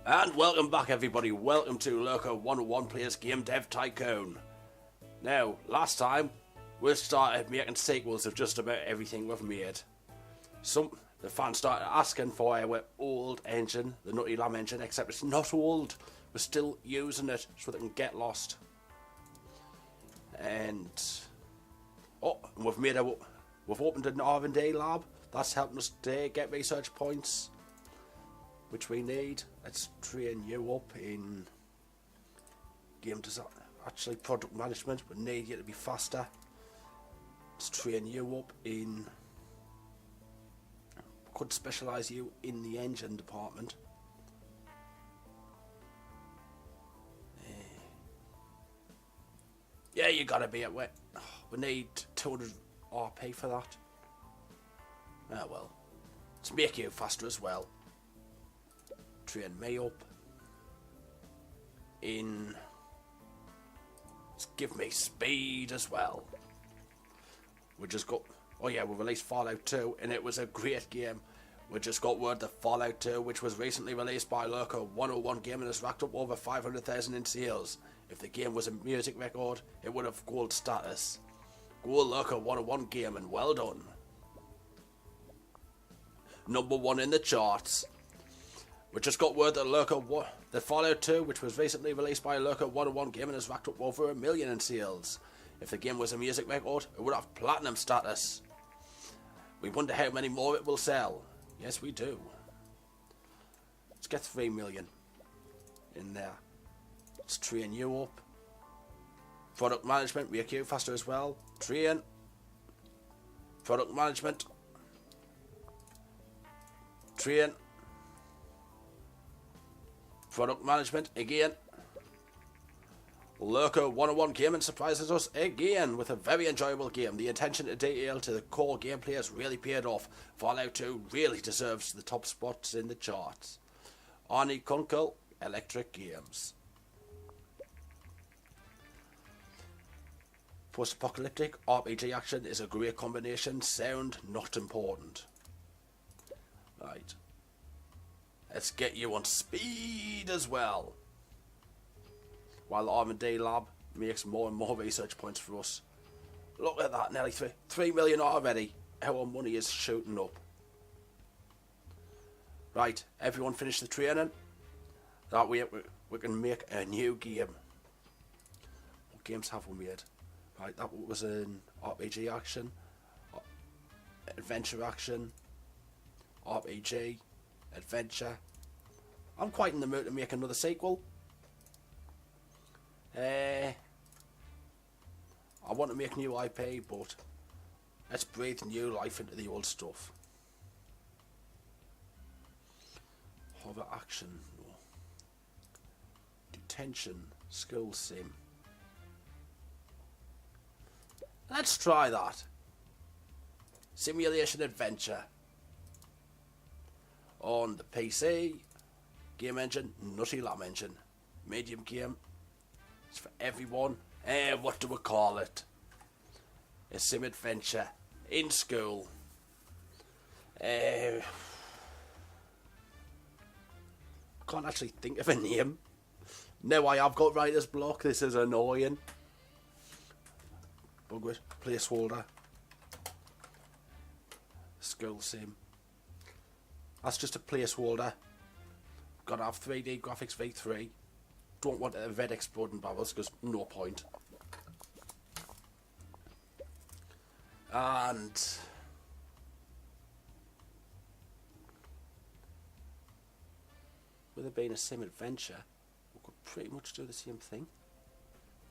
And welcome back everybody, welcome to Lurker101 Plays Game Dev Tycoon. Now, last time, we started making sequels of just about everything we've made. The fans started asking for our old engine, the Nutty Lamb engine, except it's not old. We're still using it so they can get lost. And we've opened an R&D lab. That's helping us today get research points, which we need. Let's train you up in game design, actually product management. We need you to be faster. Let's train you up in, could specialise you in the engine department. Yeah, you gotta be at wet. We need 200 RP for that. Ah well, let's make you faster as well. Train me up in, let's give me speed as well. We just got, oh yeah, we released Fallout 2 and it was a great game. We just got word that Fallout 2, which was recently released by Lurker101 Gaming, has racked up over 500,000 in sales. If the game was a music record, it would have gold status. Go Lurker101 Gaming, well done. #1 in the charts. We just got word that the Fallout 2, which was recently released by Lurker101 Gaming, has racked up over 1 million in sales. If the game was a music record, it would have platinum status. We wonder how many more it will sell. Yes, we do. Let's get 3 million in there. Let's train you up. Product management, make you faster as well. Train. Product management. Train. Product management again. Lurker101 Gaming surprises us again with a very enjoyable game. The attention to detail to the core gameplay has really paid off. Fallout 2 really deserves the top spots in the charts. Arnie Kunkel, Electric Games. Post-apocalyptic RPG action is a great combination. Sound not important. Right. Let's get you on speed as well. While the R&D lab makes more and more research points for us. Look at that, nearly 3 million already. Our money is shooting up. Right, everyone finish the training. That way we can make a new game. What games have we made? Right, that was an RPG action, adventure action, RPG, adventure. I'm quite in the mood to make another sequel. I want to make new IP, but let's breathe new life into the old stuff. Horror action, no. Detention, skill sim. Let's try that. Simulation adventure. On the PC, game engine, Nutty Lamb engine. Medium game. It's for everyone. What do we call it? A sim adventure. In school. I can't actually think of a name. No, I have got writer's block. This is annoying. Bugwit. Placeholder. School sim. That's just a placeholder. Gotta have 3D graphics v3. Don't want a red exploding barrels because no point. And with it being a sim adventure, we could pretty much do the same thing.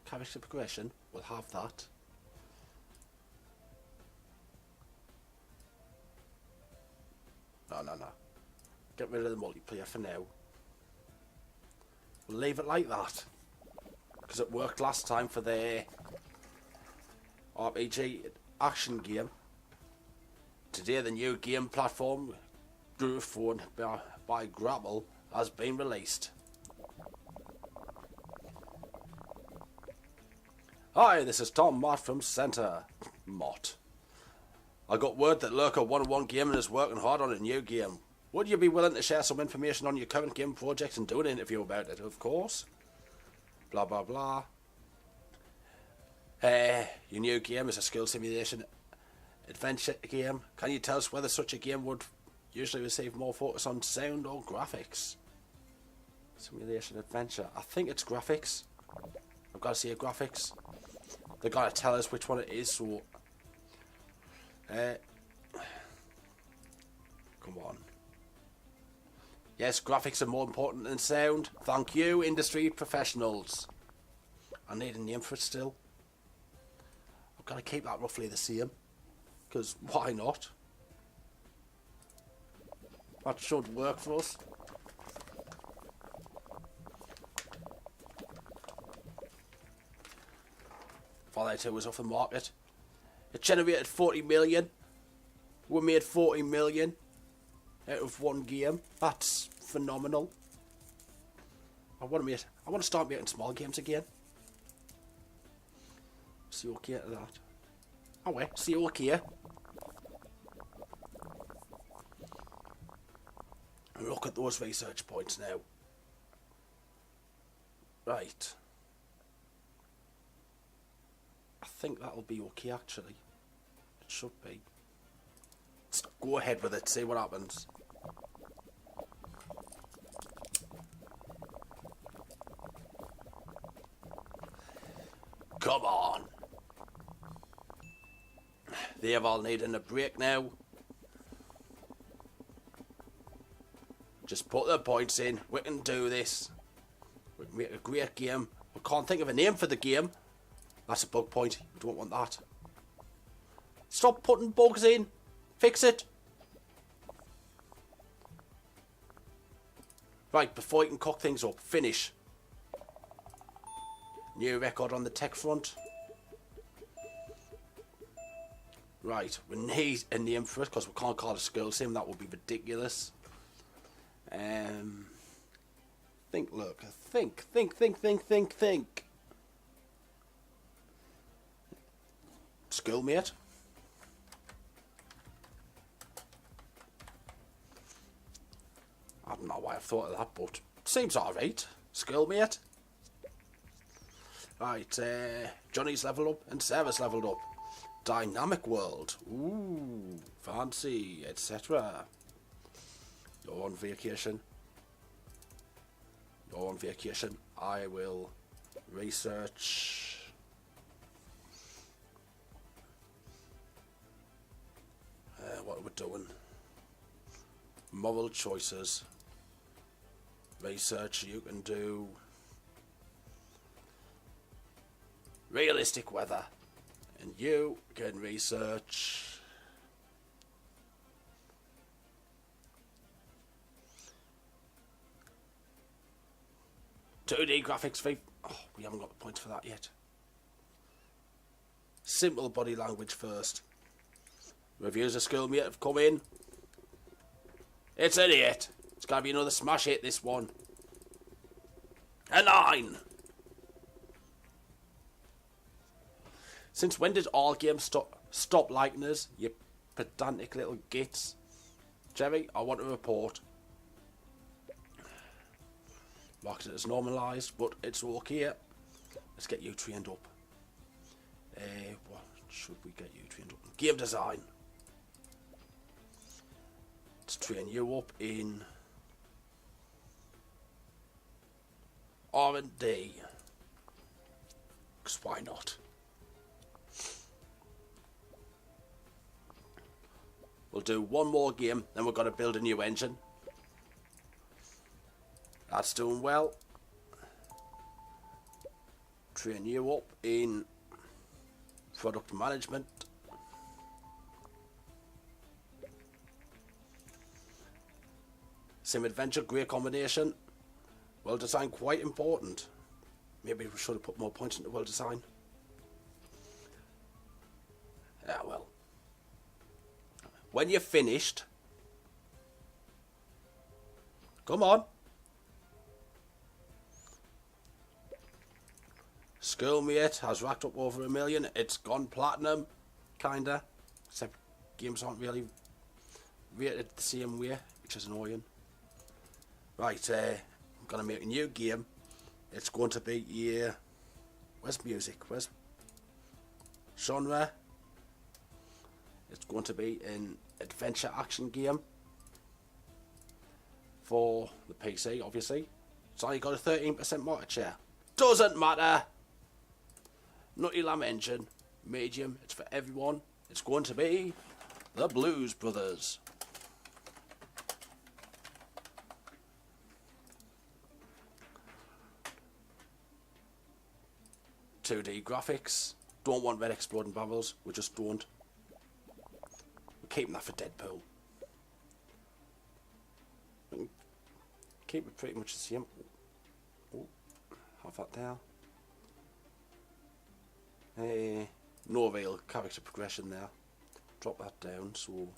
Character progression, we'll have that. No. Get rid of the multiplayer for now. We'll leave it like that. Because it worked last time for the RPG action game. Today the new game platform, Phone by Grapple, has been released. Hi, this is Tom Mott from Centre. Mott. I got word that Lurker101 Gaming is working hard on a new game. Would you be willing to share some information on your current game project and do an interview about it? Of course. Blah, blah, blah. Your new game is a skill simulation adventure game. Can you tell us whether such a game would usually receive more focus on sound or graphics? Simulation adventure. I think it's graphics. I've got to see a graphics. They've got to tell us which one it is, so... come on. Yes, graphics are more important than sound. Thank you, industry professionals. I need a name for it still. I've got to keep that roughly the same. Because why not? That should work for us. Fallout 2 was off the market. It generated 40 million. We made 40 million out of one game. That's phenomenal. I want to start making small games again. See okay to that. Oh wait, see okay. Look at those research points now. Right. I think that'll be okay actually. It should be. Let's go ahead with it, see what happens. Come on. They're all needing a break now. Just put the points in. We can do this. We can make a great game. We can't think of a name for the game. That's a bug point. We don't want that. Stop putting bugs in. Fix it. Right, before you can cock things up, finish. New record on the tech front. Right, we need a name for it because we can't call it a skill sim. That would be ridiculous. Think, look, think. Schoolmate. I don't know why I've thought of that, but seems alright. Schoolmate. Right, Johnny's leveled up and Sarah's leveled up. Dynamic world. Ooh, fancy, etc. You're on vacation. You're on vacation. I will research. What are we doing? Moral choices. Research you can do. Realistic weather. And you can research. "2D graphics for..." Oh, we haven't got the points for that yet. Simple body language first. Reviews of Schoolmate have come in. It's an 8. It's gotta be another smash hit, this one. A 9. Since when did all games stop liking us, you pedantic little gits? Jerry, I want a report. Marked it as normalised, but it's okay. Let's get you trained up. What should we get you trained up in? Game design. Let's train you up in R&D. Because why not? We'll do one more game, then we've got to build a new engine. That's doing well. Train you up in product management. Sim adventure, great combination. World design, quite important. Maybe we should have put more points into world design. Yeah, well. When you're finished, come on. Schoolmate has racked up over 1 million. It's gone platinum, kinda. Except games aren't really rated the same way. which is annoying. Right, I'm going to make a new game. It's going to be here. Where's music? Where's genre? It's going to be an adventure action game for the PC, obviously. It's only got a 13% market share. Doesn't matter. Nutty Lamb engine, medium. It's for everyone. It's going to be the Blues Brothers. .2D graphics. Don't want red exploding bubbles. We just don't. We're keeping that for Deadpool. Keep it pretty much the same. Oh, have that there. No real character progression there. Drop that down. So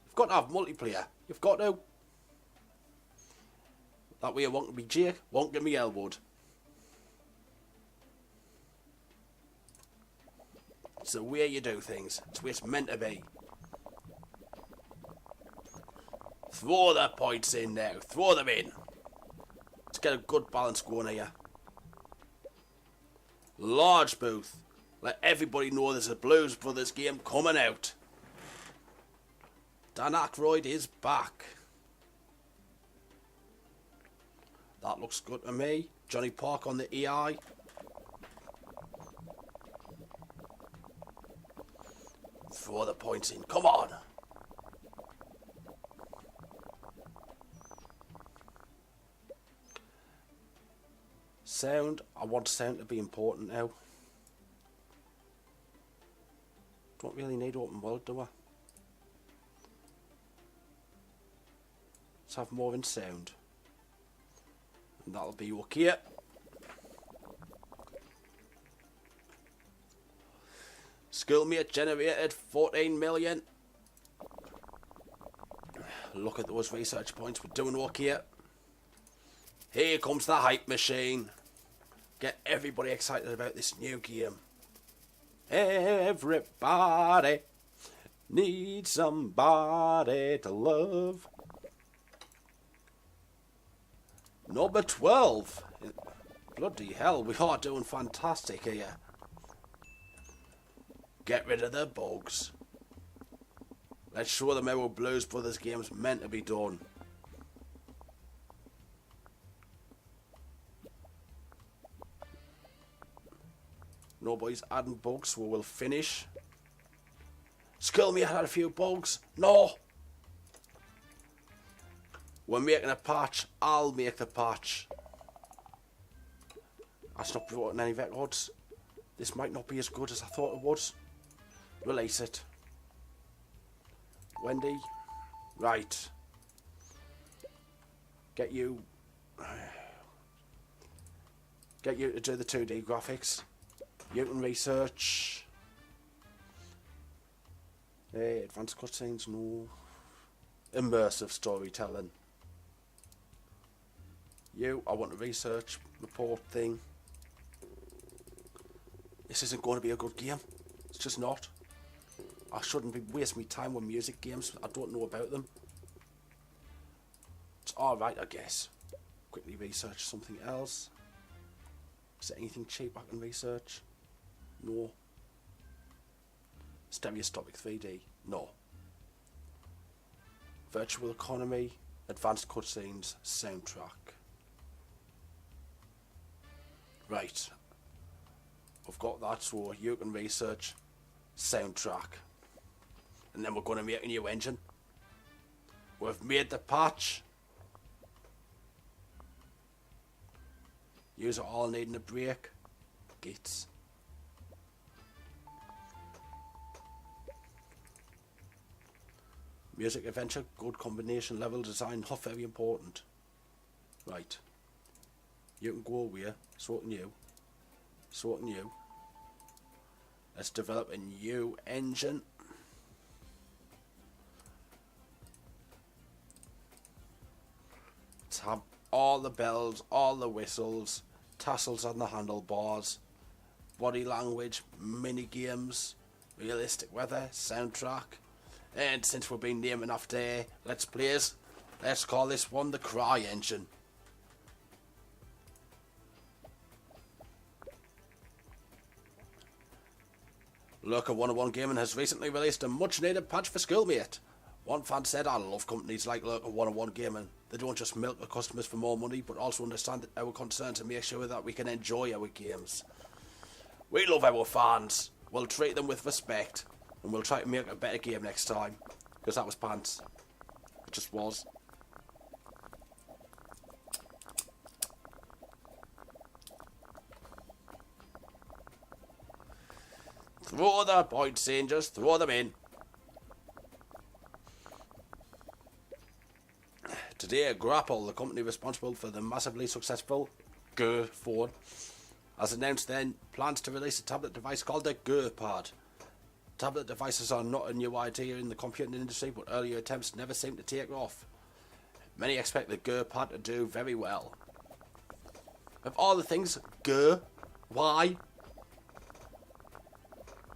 you've got to have multiplayer. You've got to. That way I won't be Jake, won't get me elbowed. It's the way you do things. It's the way it's meant to be. Throw the points in now. Throw them in. Let's get a good balance going here. Large booth. Let everybody know there's a Blues Brothers game coming out. Dan Aykroyd is back. That looks good to me. Johnny Park on the EI. Throw the points in. Come on. Sound. I want sound to be important now. Don't really need open world, do I? Let's have more in sound. And that'll be okay. Schoolmate generated 14 million. Look at those research points. We're doing okay. Here comes the hype machine. Get everybody excited about this new game. Everybody needs somebody to love. Number 12. Bloody hell, we are doing fantastic here. Get rid of the bugs. Let's show them how a Blues Brothers game's meant to be done. Nobody's adding bugs, so we'll finish. Skullmate had a few bugs. No! We're making a patch. I'll make the patch. I stopped writing any records. This might not be as good as I thought it was. Release it. Wendy. Right. Get you to do the 2D graphics. You can research. Advanced cutscenes, no. Immersive storytelling. I want a research report thing. This isn't going to be a good game. It's just not. I shouldn't be wasting my time with music games. I don't know about them. It's alright, I guess. Quickly research something else. Is there anything cheap I can research? No. Stereoscopic 3D? No. Virtual economy, advanced cutscenes, soundtrack. Right. I've got that, so you can research soundtrack. And then we're going to make a new engine. We've made the patch. Yous are all needing a break. Gits. Music adventure, good combination, level design, not very important. Right. You can go away, so can you. So can you. Let's develop a new engine. Let's have all the bells, all the whistles, tassels on the handlebars, body language, mini games, realistic weather, soundtrack. And since we've been naming after Let's Plays, let's call this one the Cry Engine. Lurker101 Gaming has recently released a much needed patch for Schoolmate. One fan said, "I love companies like Lurker101 Gaming. They don't just milk the customers for more money, but also understand our concerns and make sure that we can enjoy our games. We love our fans. We'll treat them with respect, and we'll try to make a better game next time." Because that was pants. It just was. Throw the points in, just throw them in. Today, Grapple, the company responsible for the massively successful Go phone, has announced their plans to release a tablet device called the Go Pad. Tablet devices are not a new idea in the computing industry, but earlier attempts never seemed to take off. Many expect the Go Pad to do very well. Of all the things, Go, why?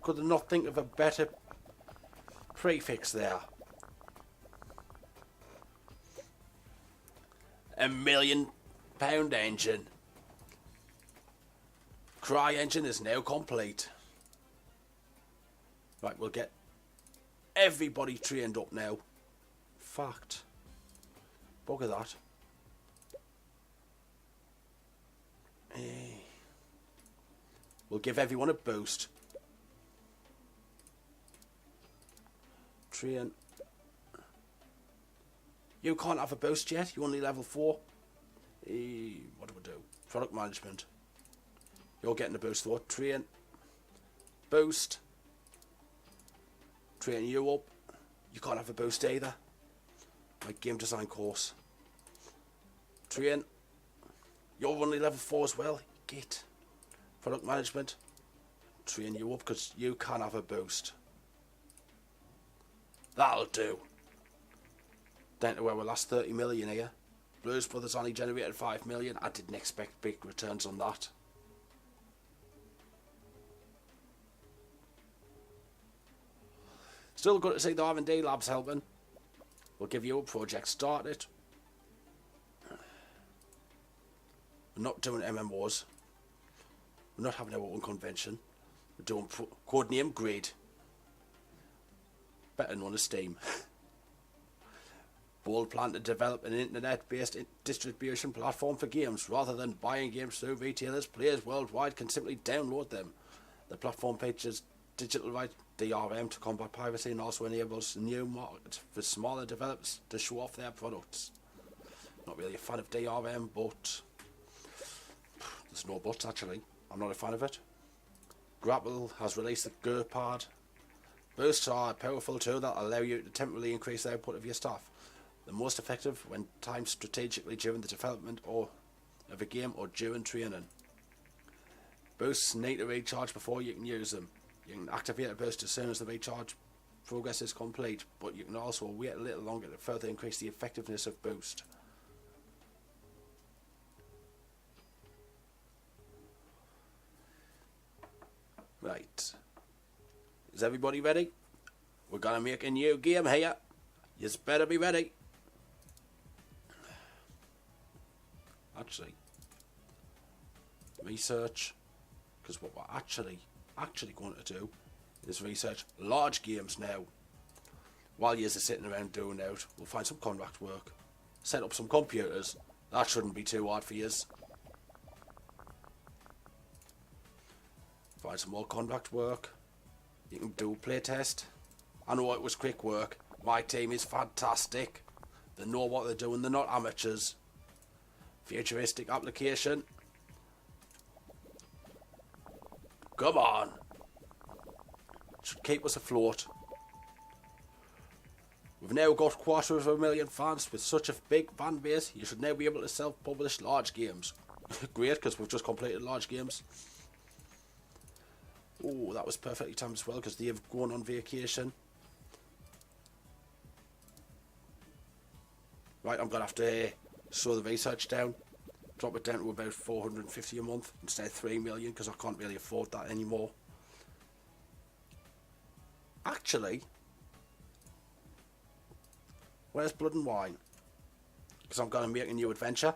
Could they not think of a better prefix there? £1 million engine. Cry Engine is now complete. Right, we'll get everybody trained up now. Fact. Bugger that. We'll give everyone a boost. Train. You can't have a boost yet. You're only level 4. What do we do? Product management. You're getting a boost though. Train. Boost. Train you up. You can't have a boost either. My game design course. Train. You're only level 4 as well. Git. Product management. Train you up because you can't have a boost. That'll do. Down to our last 30 million here. Blues Brothers only generated 5 million. I didn't expect big returns on that. Still good to see the R&D labs helping. We'll give you a project started. We're not doing MMOs. We're not having our own convention. We're doing codename Grid. Better known as Steam. Bold plan to develop an internet-based distribution platform for games. Rather than buying games through retailers, players worldwide can simply download them. The platform features digital rights DRM to combat piracy and also enables new markets for smaller developers to show off their products. Not really a fan of DRM, but there's no buts actually. I'm not a fan of it. Grapple has released the Go Pad. Boosts are a powerful tool that allow you to temporarily increase the output of your staff. The most effective when timed strategically during the development of a game or during training. Boosts need to recharge before you can use them. You can activate a boost as soon as the recharge progress is complete, but you can also wait a little longer to further increase the effectiveness of boost. Right. Is everybody ready? We're gonna make a new game here. You better be ready. Actually, research, because what we're actually going to do is research large games now. While you're sitting around doing out, we'll find some contract work, set up some computers. That shouldn't be too hard for yous. Find some more contract work. You can do a playtest. I know it was quick work. My team is fantastic. They know what they're doing. They're not amateurs. Futuristic application. Come on. Should keep us afloat. We've now got 250,000 fans. With such a big fan base, you should now be able to self-publish large games. Great, because we've just completed large games. Oh, that was perfectly timed as well, because they've gone on vacation. Right, I'm going to have to slow the research down. Drop it down to about 450 a month instead of 3 million, because I can't really afford that anymore. Actually, Where's Blood and Wine? Because I'm going to make a new adventure.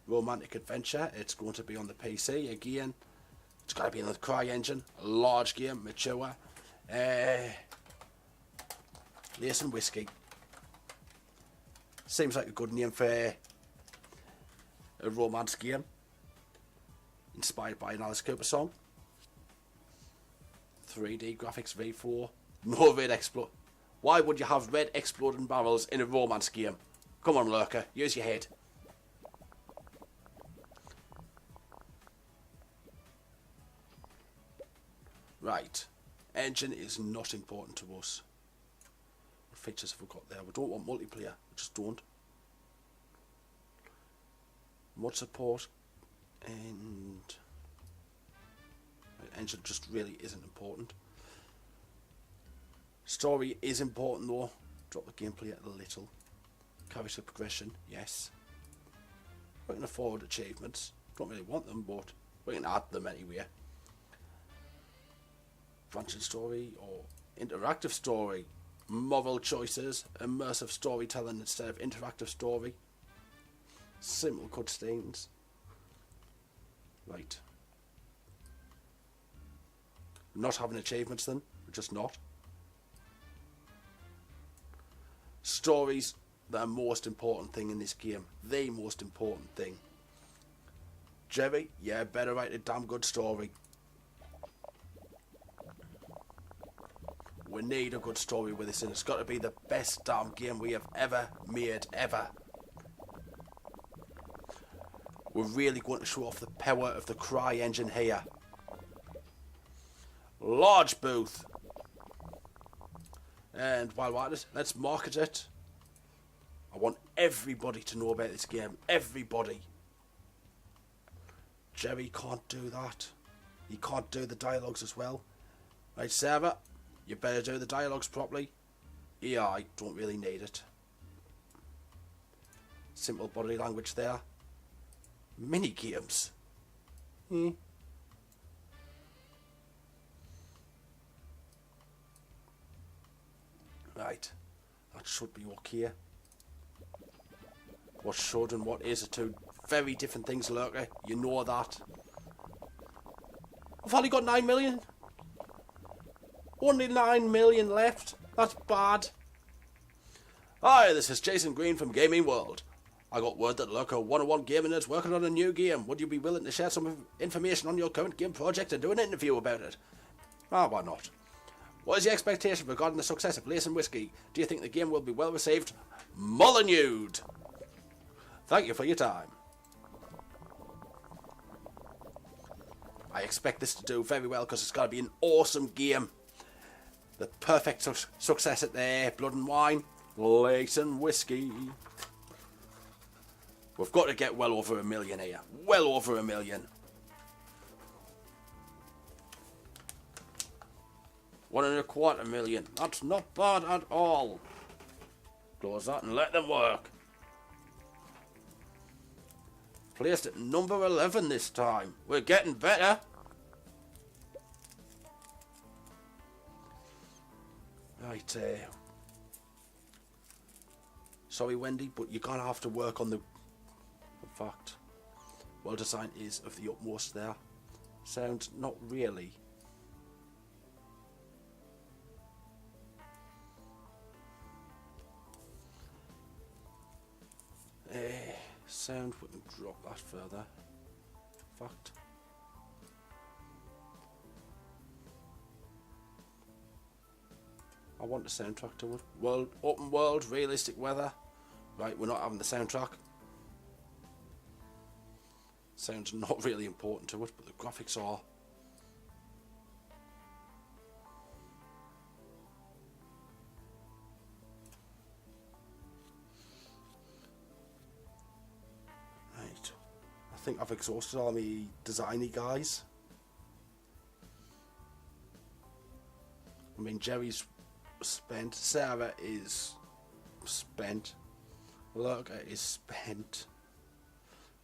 Romantic adventure. It's going to be on the PC again. It's got to be in the CryEngine. A large game, mature. Lace and Whiskey. Seems like a good name for a romance game. Inspired by an Alice Cooper song. 3D graphics V4. No red explode. Why would you have red exploding barrels in a romance game? Come on, Lurker, use your head. Right. Engine is not important to us. What features have we got there? We don't want multiplayer. We just don't. Mod support. And engine just really isn't important. Story is important though. Drop the gameplay a little. Character progression, yes. We can afford achievements. Don't really want them, but we can add them anyway. Branching story or interactive story. Moral choices. Immersive storytelling instead of interactive story. Simple cutscenes. Right. Not having achievements then. We're just not. Stories, the most important thing in this game. The most important thing. Jerry, yeah, better write a damn good story. We need a good story with this, and it's got to be the best damn game we have ever made, ever. We're really going to show off the power of the CryEngine here. Large booth. And while we're at it, let's market it. I want everybody to know about this game. Everybody. Jerry can't do that. He can't do the dialogues as well. Right, Sarah, you better do the dialogues properly. Yeah, I don't really need it. Simple body language there. Mini games. Right, that should be okay. What should and what is are two very different things, Lurker. You know that. I've only got 9 million. Only 9 million left. That's bad. Hi, this is Jason Green from Gaming World. I got word that Lurker101 Gaming is working on a new game. Would you be willing to share some information on your current game project and do an interview about it? Why not? What is your expectation regarding the success of Lace and Whiskey? Do you think the game will be well received? Molyneux! Thank you for your time. I expect this to do very well because it's got to be an awesome game. The perfect success at there. Blood and Wine, Lace and Whiskey. We've got to get well over 1 million here. Well over 1 million. 1.25 million. That's not bad at all. Close that and let them work. Placed at number 11 this time. We're getting better. Right, sorry Wendy, but you're gonna have to work on the fact. Well design is of the utmost there. Sound not really. Sound, we can drop that further. Fact. I want the soundtrack to it. World, open world, realistic weather. Right, we're not having the soundtrack. Sound's not really important to it, but the graphics are. Right. I think I've exhausted all my designy guys. I mean, Jerry's spent. Sarah is spent. Lurker is spent.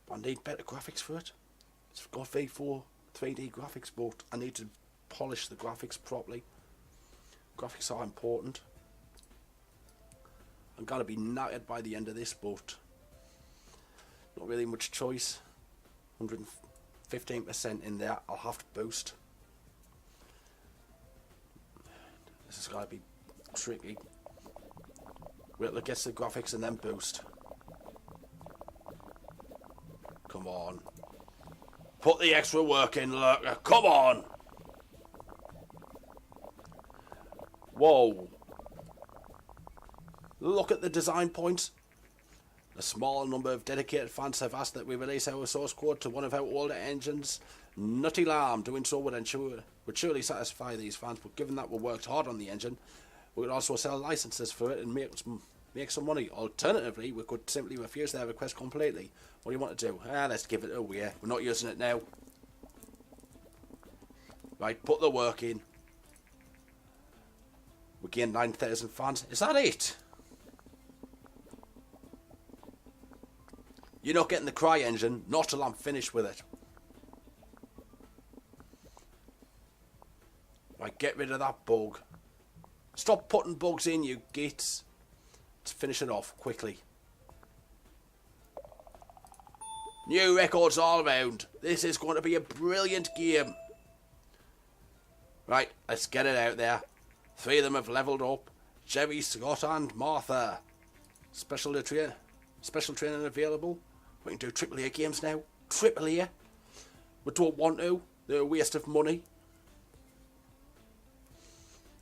But I need better graphics for it. It's got V4 3D graphics, but I need to polish the graphics properly. Graphics are important. I'm going to be knackered by the end of this, but not really much choice. 115% in there. I'll have to boost. This is going to be tricky. Wait till it gets the graphics and then boost. Come on. Put the extra work in, Lurker. Come on. Whoa. Look at the design points. A small number of dedicated fans have asked that we release our source code to one of our older engines. Nutty Lamb. Doing so would surely satisfy these fans, but given that we worked hard on the engine, we could also sell licenses for it and make some money. Alternatively, we could simply refuse their request completely. What do you want to do? Let's give it away. We're not using it now. Right, put the work in. We gained 9,000 fans. Is that it? You're not getting the Cry engine, not till I'm finished with it. Right, get rid of that bug. Stop putting bugs in, you gits. Let's finish it off quickly. New records all around. This is going to be a brilliant game. Right, let's get it out there. 3 of them have leveled up. Jerry, Scott and Martha. Special training available. We can do AAA games now. AAA. We don't want to. They're a waste of money.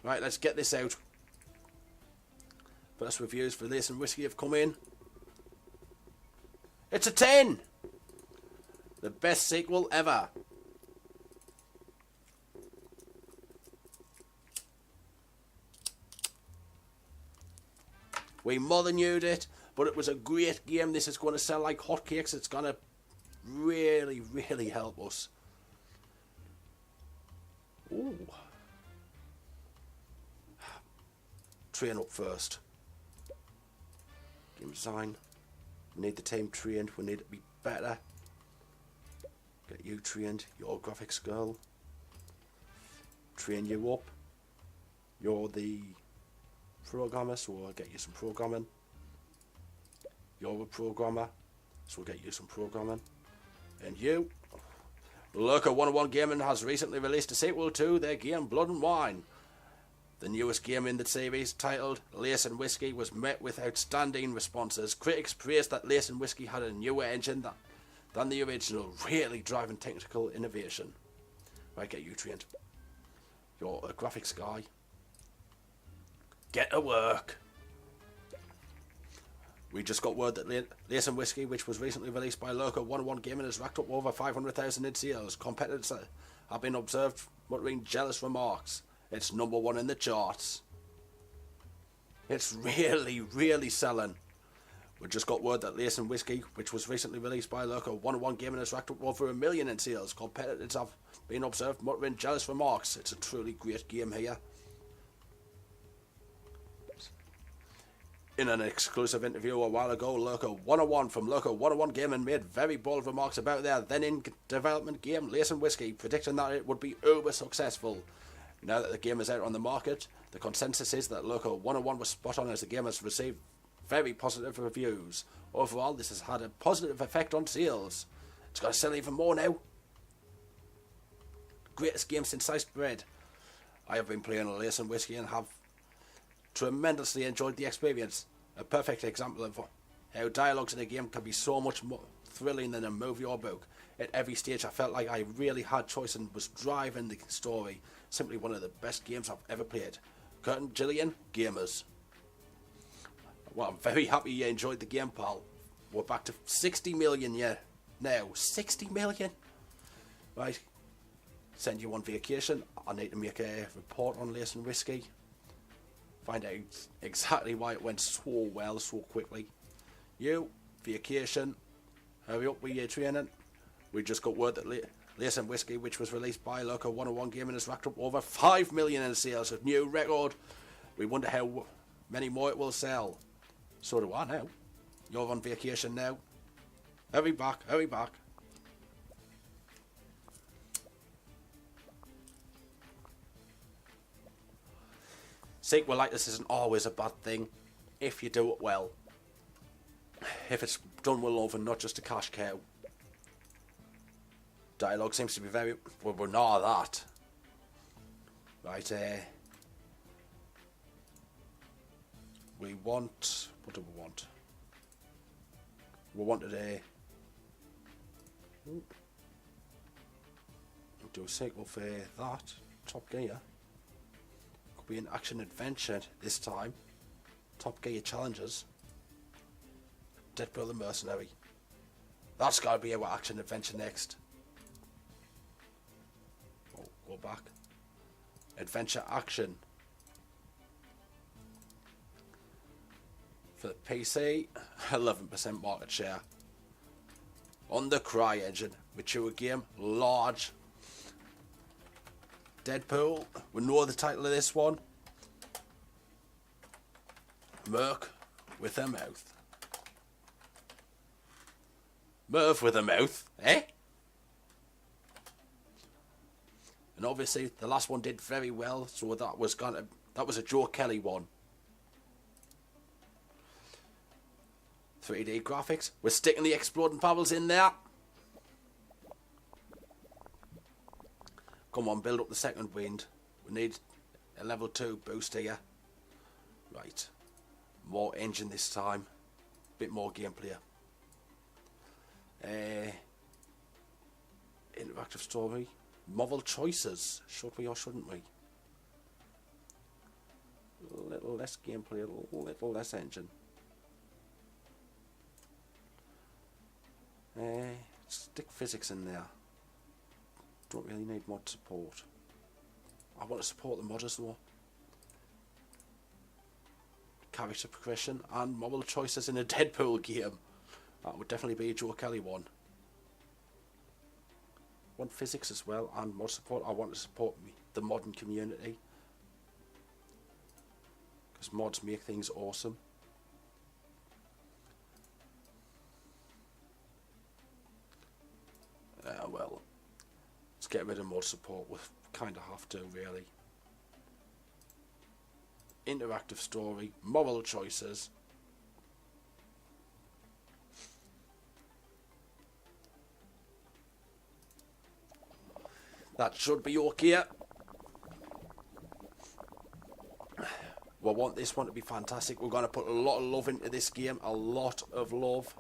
Right, let's get this out. First reviews for Lace and Whiskey have come in. It's a 10! The best sequel ever. We more than used it, but it was a great game. This is going to sell like hotcakes. It's going to really, really help us. Ooh. Train up first. Game design. We need the team trained. We need it to be better. Get you trained. You're a graphics girl. Train you up. You're the programmer, so I'll get you some programming. You're a programmer, so we'll get you some programming. And you, Lurker101 Gaming has recently released a sequel to their game Blood and Wine. The newest game in the series, titled Lace and Whiskey, was met with outstanding responses. Critics praised that Lace and Whiskey had a newer engine than the original, really driving technical innovation. Right, get you trained. You're a graphics guy. Get to work. We just got word that Lace and Whiskey, which was recently released by Lurker101 Gaming, has racked up over 500,000 in sales. Competitors have been observed muttering jealous remarks. It's #1 in the charts. It's really, really selling. We just got word that Lace and Whiskey, which was recently released by Lurker101 Gaming, has racked up over 1 million in sales. Competitors have been observed muttering jealous remarks. It's a truly great game here. In an exclusive interview a while ago, Lurker101 from Lurker101 Gaming made very bold remarks about their then-in-development game, Lace and Whiskey, predicting that it would be uber successful. Now that the game is out on the market, the consensus is that Lurker101 was spot on, as the game has received very positive reviews. Overall, this has had a positive effect on sales. It's going to sell even more now. Greatest game since sliced bread. I have been playing Lace and Whiskey and have tremendously enjoyed the experience. A perfect example of how dialogues in a game can be so much more thrilling than a movie or book. At every stage I felt like I really had choice and was driving the story. Simply one of the best games I've ever played. Curtin Gillian, Gamers. Well, I'm very happy you enjoyed the game, pal. We're back to 60 million now. 60 million? Right. Send you on vacation. I need to make a report on Lace and Whiskey. Find out exactly why it went so well so quickly. You, vacation. Hurry up with your training. We just got word that Lace and Whiskey, which was released by Lurker101 Gaming, has racked up over 5 million in sales, a new record. We wonder how many more it will sell. So do I now. You're on vacation now. Hurry back, hurry back. Sequel like this isn't always a bad thing. if you do it well. If it's done with love and not just a cash cow. Dialogue seems to be very... well, we're not that. Right, we want... what do we want? We wanted a... do a sequel for that. Top Gear. Could be an action adventure this time. Top Gear Challenges. Deadpool the Mercenary. That's got to be our action adventure next. Oh, go back. Adventure action. For the PC, 11% market share. On the CryEngine, mature game, large. Deadpool, we know the title of this one. Merc with a mouth. Merv with a mouth, eh? And obviously the last one did very well, so that was a Joe Kelly one. 3D graphics. We're sticking the exploding pebbles in there. Come on, build up the second wind. We need a level 2 boost here. Right. More engine this time. Bit more gameplay. Interactive story. Novel choices. Should we or shouldn't we? A little less gameplay, a little less engine. Stick physics in there. Don't really need mod support. I want to support the modders though. Character progression and model choices in a Deadpool game. That would definitely be a Joe Kelly one. I want physics as well and mod support. I want to support the modern community. Because mods make things awesome. Well, let's get rid of mod support. We kind of have to, really. Interactive story, moral choices. That should be okay. We want this one to be fantastic. We're going to put a lot of love into this game. A lot of love.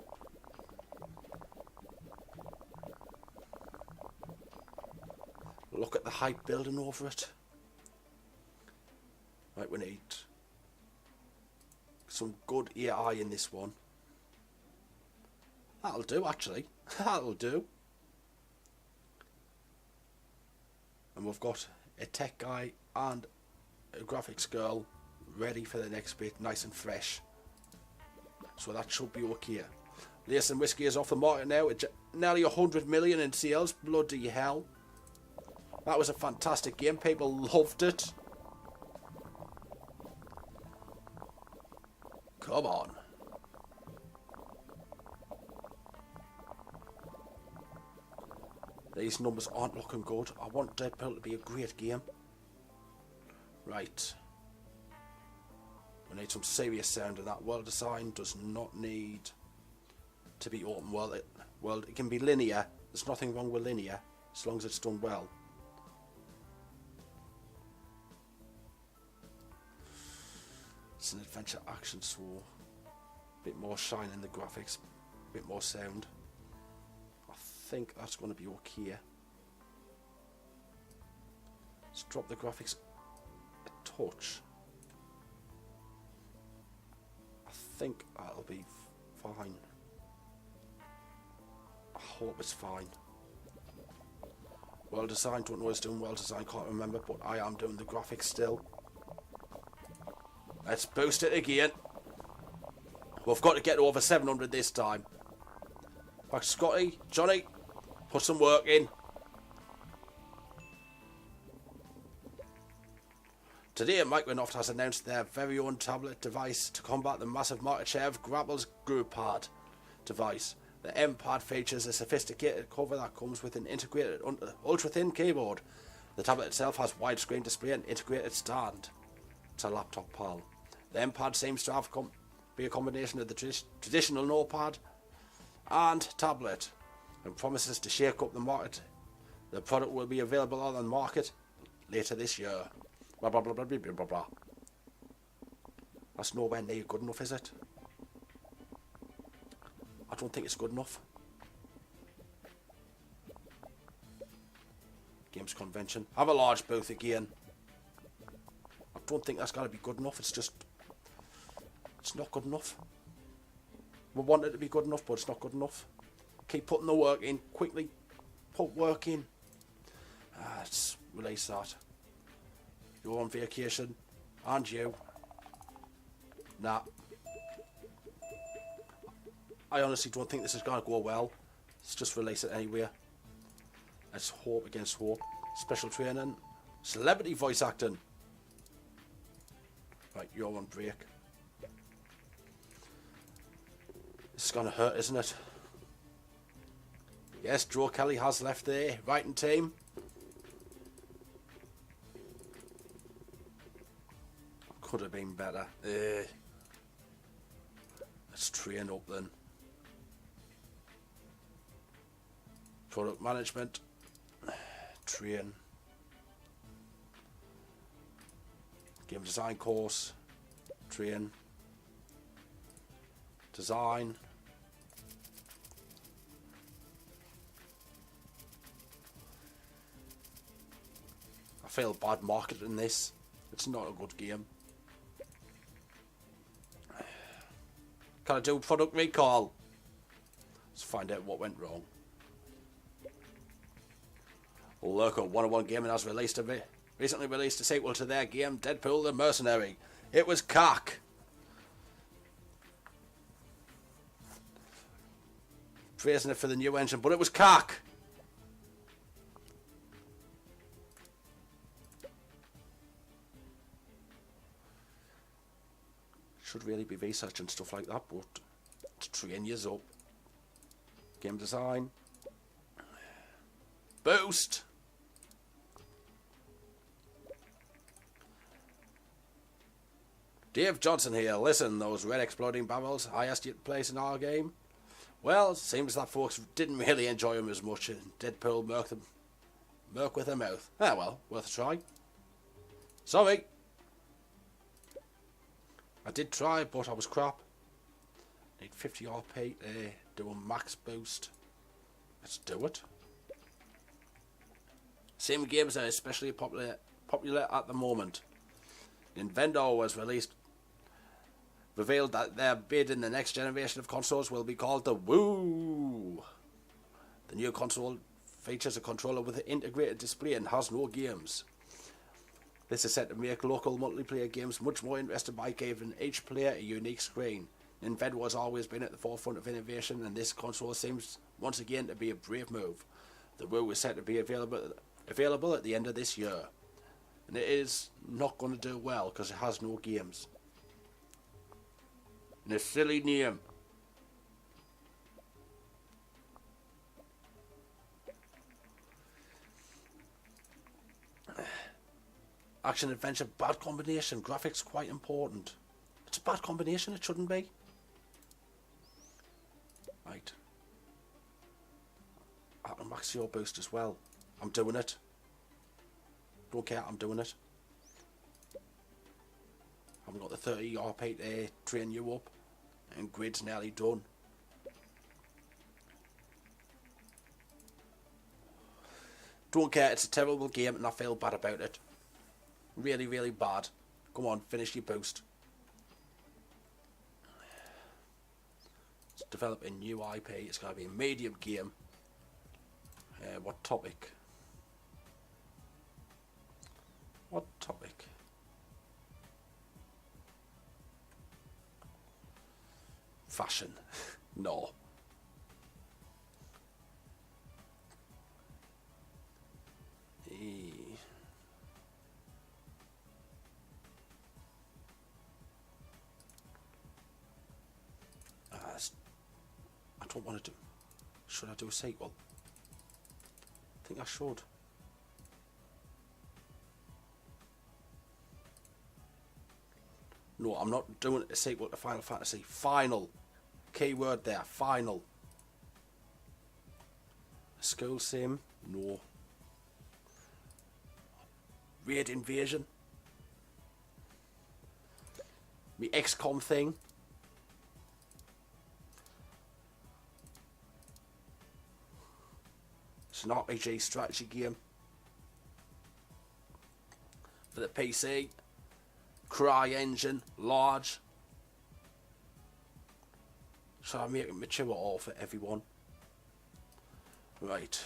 Look at the hype building over it. Right, we need some good AI in this one. That'll do, actually. That'll do. And we've got a tech guy and a graphics girl ready for the next bit, nice and fresh. So that should be okay. Lace and Whiskey is off the market now. It's nearly 100 million in sales. Bloody hell. That was a fantastic game. People loved it. Come on. These numbers aren't looking good. I want Deadpool to be a great game. Right. We need some serious sound in that. World design does not need to be open world. It can be linear. There's nothing wrong with linear as long as it's done well. It's an adventure action, so a bit more shine in the graphics, a bit more sound. I think that's going to be okay. Let's drop the graphics a touch. I think that'll be fine. I hope it's fine. Well designed, don't know what's doing well designed, can't remember, but I am doing the graphics still. Let's boost it again. We've got to get over 700 this time. Back to Scotty, Johnny, put some work in. Today, Microsoft has announced their very own tablet device to combat the massive market share of Grapple's GroovePad device. The M-Pad features a sophisticated cover that comes with an integrated ultra-thin keyboard. The tablet itself has widescreen display and integrated stand. It's a laptop pal. The M-Pad seems to have be a combination of the traditional notepad and tablet, and promises to shake up the market. The product will be available on the market later this year. Blah blah blah blah blah blah blah. That's nowhere near good enough, is it? I don't think it's good enough. Games convention. Have a large booth again. I don't think that's got to be good enough. It's not good enough. We want it to be good enough, but it's not good enough. Keep putting the work in. Quickly put work in. Let's release that. You're on vacation. And you. Nah. I honestly don't think this is going to go well. Let's just release it anyway. Let's hope against hope. Special training. Celebrity voice acting. Right, you're on break. This is going to hurt, isn't it? Yes, Joe Kelly has left the writing team. Could have been better. Let's train up then. Product management. Train. Game design course. Train. Design. I feel bad marketing this. It's not a good game. Can I do product recall? Let's find out what went wrong. Lurker101 Gaming has recently released a sequel to their game Deadpool the Mercenary. It was cack. Praising it for the new engine, but it was cack. Should really be researching stuff like that, but to train you up. Game design. Boost. Dave Johnson here. Listen, those red exploding barrels I asked you to place in our game. Well, it seems that folks didn't really enjoy them as much, and Deadpool murk with their mouth. Ah well, worth a try. Sorry. I did try, but I was crap. Need 50 RP to do a max boost. Let's do it. Sim games are especially popular at the moment. Nintendo has revealed that their bid in the next generation of consoles will be called the Woo. The new console features a controller with an integrated display and has no games. This is set to make local multiplayer games much more interesting by giving each player a unique screen. Nintendo has always been at the forefront of innovation, and this console seems once again to be a brave move. The Woo is set to be available at the end of this year, and it is not going to do well because it has no games. And a silly name. Action adventure, bad combination. Graphics quite important. It's a bad combination, it shouldn't be. Right. I can max your boost as well. I'm doing it. Don't care, I'm doing it. I've got the 30 RP to train you up, and grid's nearly done. Don't care, it's a terrible game and I feel bad about it. Really, really bad. Come on, finish your boost. Let's develop a new IP. It's going to be a medium game. What topic? What topic? Fashion. No. I don't want to do. Should I do a sequel? I think I should. No, I'm not doing a sequel to Final Fantasy. Final. Keyword there. Final. School sim? No. Raid Invasion? Me XCOM thing? It's an RPG strategy game. For the PC. CryEngine. Large. So I make it mature all for everyone. Right.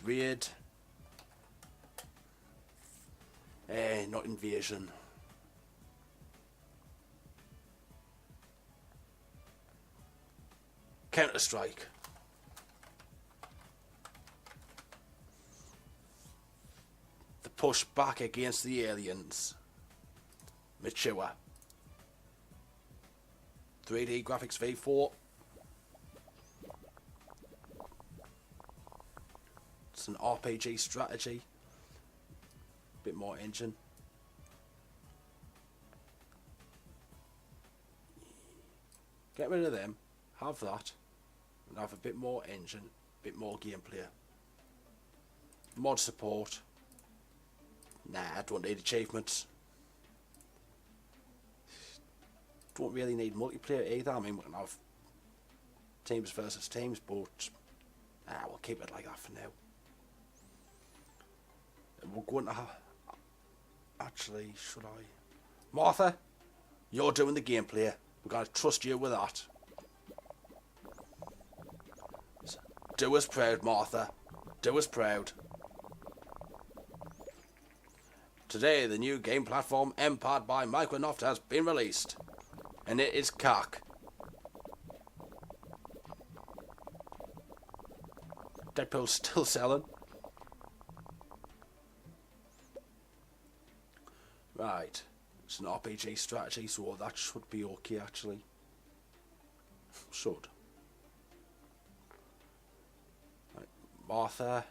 Raid. Not Invasion. Counter-Strike. The push back against the aliens. Mature. 3D graphics V4. It's an RPG strategy. Bit more engine. Get rid of them. Have that. And have a bit more engine. Bit more gameplay. Mod support. Nah, I don't need achievements. Don't really need multiplayer either. I mean, we can have teams versus teams, but we'll keep it like that for now. And we're going to have... Actually, should I? Martha, you're doing the gameplay. We're going to trust you with that. Do us proud, Martha. Do us proud. Today, the new game platform empowered by Microsoft has been released. And it is cock. Deadpool's still selling. Right. It's an RPG strategy, so that should be okay actually. Should. Right. Martha,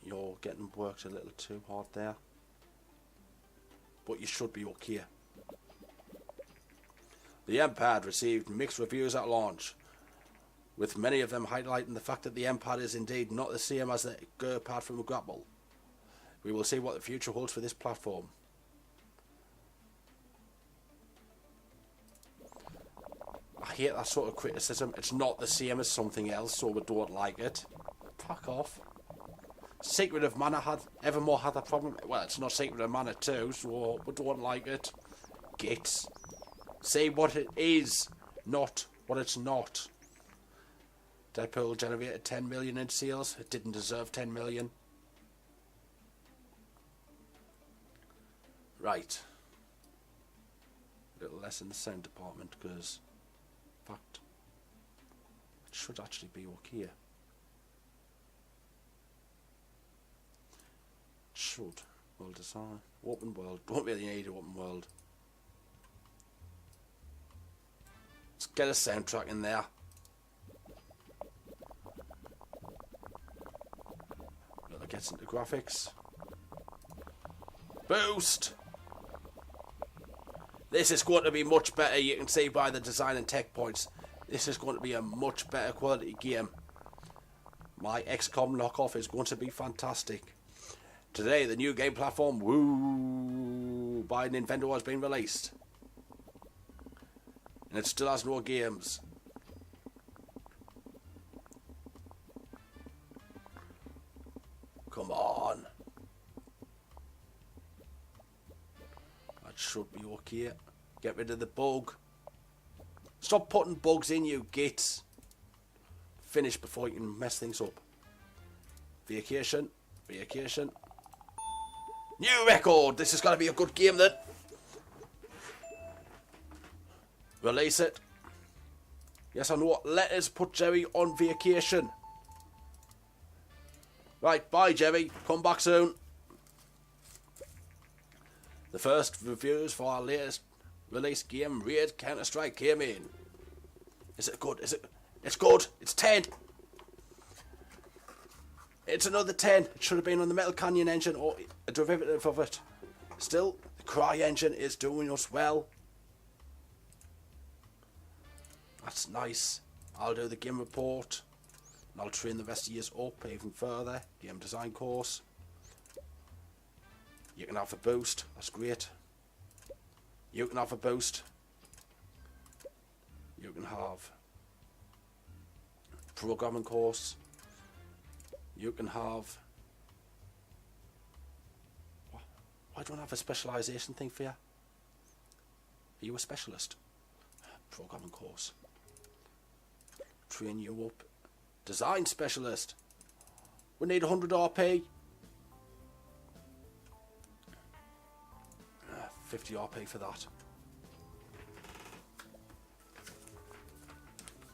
you're getting worked a little too hard there. But you should be okay. The M-Pad received mixed reviews at launch, with many of them highlighting the fact that the M-Pad is indeed not the same as the G-Pad from Grapple. We will see what the future holds for this platform. I hate that sort of criticism. It's not the same as something else, so we don't like it. Fuck off. Secret of Mana Evermore had that problem. Well, it's not Secret of Mana 2, so we don't like it. Gits. Say what it is, not what it's not. Deadpool generated 10 million in sales. It didn't deserve 10 million. Right. A little less in the sound department, because, in fact, it should actually be okay. It should. World design. Open world. Don't really need an open world. Let's get a soundtrack in there. That gets into graphics. Boost! This is going to be much better, you can see by the design and tech points. This is going to be a much better quality game. My XCOM knockoff is going to be fantastic. Today, the new game platform, Woo, by Nintendo has been released. And it still has no games. Come on. That should be okay. Get rid of the bug. Stop putting bugs in, you gits. Finish before you can mess things up. Vacation. Vacation. New record. This is going to be a good game then. Release it. Yes, I know. Let us put Jerry on vacation. Right, bye Jerry. Come back soon. The first reviews for our latest release game, Raid Counter-Strike, came in. Is it good? Is it? It's good. It's 10. It's another 10. It should have been on the Metal Canyon engine or a derivative of it. Still, the CryEngine is doing us well. That's nice. I'll do the game report. And I'll train the rest of you up even further. Game design course. You can have a boost. That's great. You can have a boost. You can have programming course. You can have... Why don't I have a specialisation thing for you? Are you a specialist? Programming course. Train you up. Design specialist. We need 100 RP. 50 RP for that.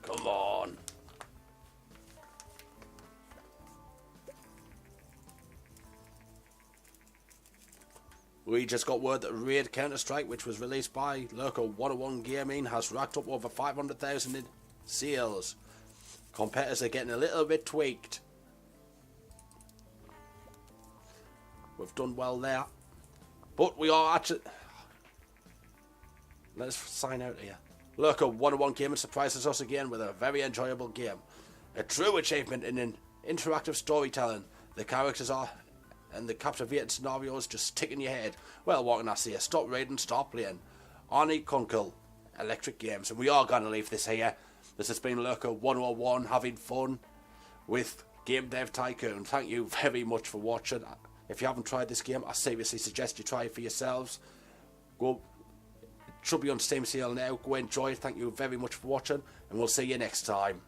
Come on. We just got word that Raid Counter-Strike, which was released by Lurker101 Gaming, has racked up over 500,000 in sales. Competitors are getting a little bit tweaked. We've done well there. But we are actually... Let's sign out here. Lurker101 Gaming surprises us again with a very enjoyable game. A true achievement in interactive storytelling. The characters are... and the captivating scenarios just stick in your head. Well, what can I say? Stop reading, stop playing. Arnie Kunkel, Electric Games. And we are going to leave this here. This has been Lurker101 having fun with Game Dev Tycoon. Thank you very much for watching. If you haven't tried this game, I seriously suggest you try it for yourselves. Go. It should be on Steam sale now. Go enjoy it. Thank you very much for watching. And we'll see you next time.